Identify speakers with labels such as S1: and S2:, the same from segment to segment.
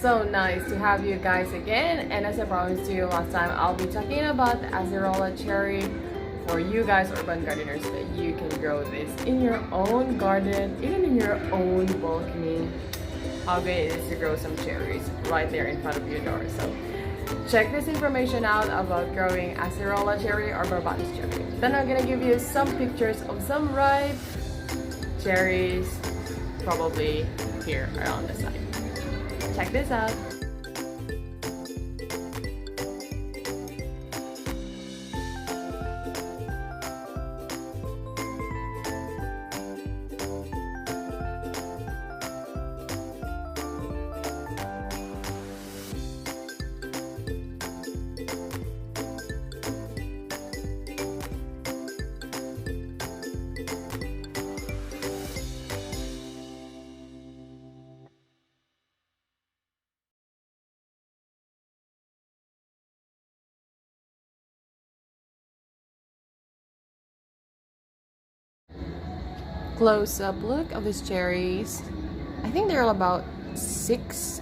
S1: so nice to have you guys again, and as I promised you last time, I'll be talking about the acerolacherry for you guys urban gardeners, that you can grow this in your own garden, even in your own balcony. How great it is to grow some cherries right there in front of your door. So check this information out about growing acerolacherry or barbadoscherry. Then I'm gonna give you some pictures of some ripe cherries, probably here around the side. Check this out. Close-up look of these cherries. I think they're about 6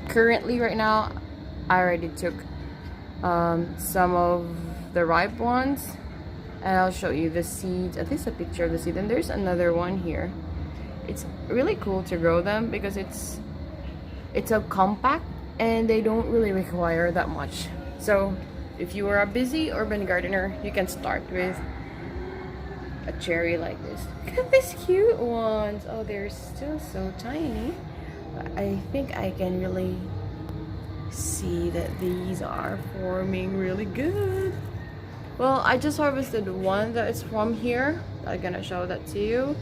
S1: currently right now. I already took some of the ripe ones, and I'll show you the seeds. At least a picture of the seed. And there's another one here. It's really cool to grow them because it's so compact and they don't really require that much. So if you are a busy urban gardener, you can start with a cherry like this. Look at these cute ones. Oh, they're still so tiny, but I think I can really see that these are forming really good. Well, I just harvested one that is from here. I'm gonna show that to you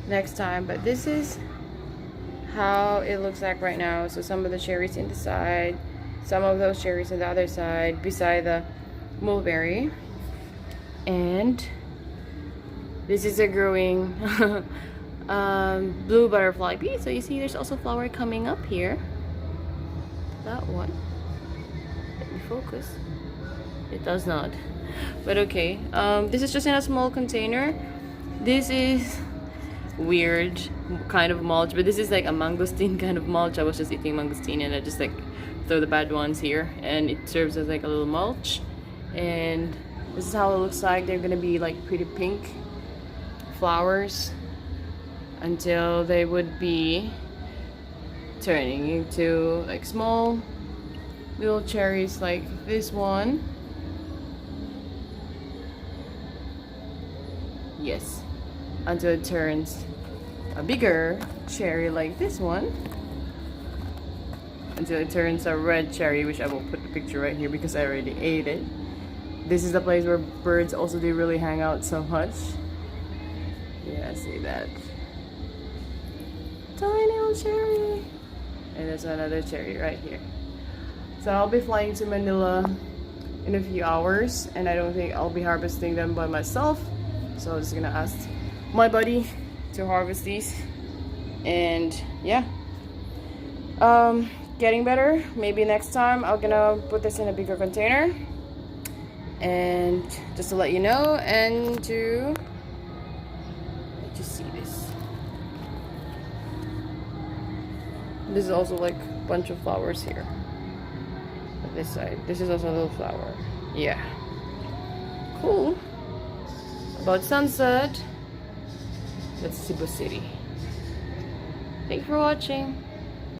S1: next time, but this is how it looks like right now. So some of the cherries in the side, some of those cherries on the other side beside the mulberry, and this is a growing blue butterfly pea. So you see there's also flower coming up here. That one. Let me focus. It does not. But okay. This is just in a small container. This is weird kind of mulch, but this is like a mangosteen kind of mulch. I was just eating mangosteen and I just like throw the bad ones here, and it serves as like a little mulch. And this is how it looks like. They're gonna be like pretty pink flowers until they would be turning into like small little cherries like this one. Yes, until it turns a bigger cherry like this one, until it turns a red cherry, which I will put the picture right here because I already ate it. This is the place where birds also do really hang out so much. Yeah, see that? Tiny little cherry. And there's another cherry right here. So I'll be flying to Manila in a few hours, and I don't think I'll be harvesting them by myself. So I'm just gonna ask my buddy to harvest these. And yeah. Getting better. Maybe next time I'm gonna put this in a bigger container. And just to let you know, and to see this. This is also like a bunch of flowers here. On this side. This is also a little flower. Yeah. Cool. About sunset. That's Cebu City. Thanks for watching.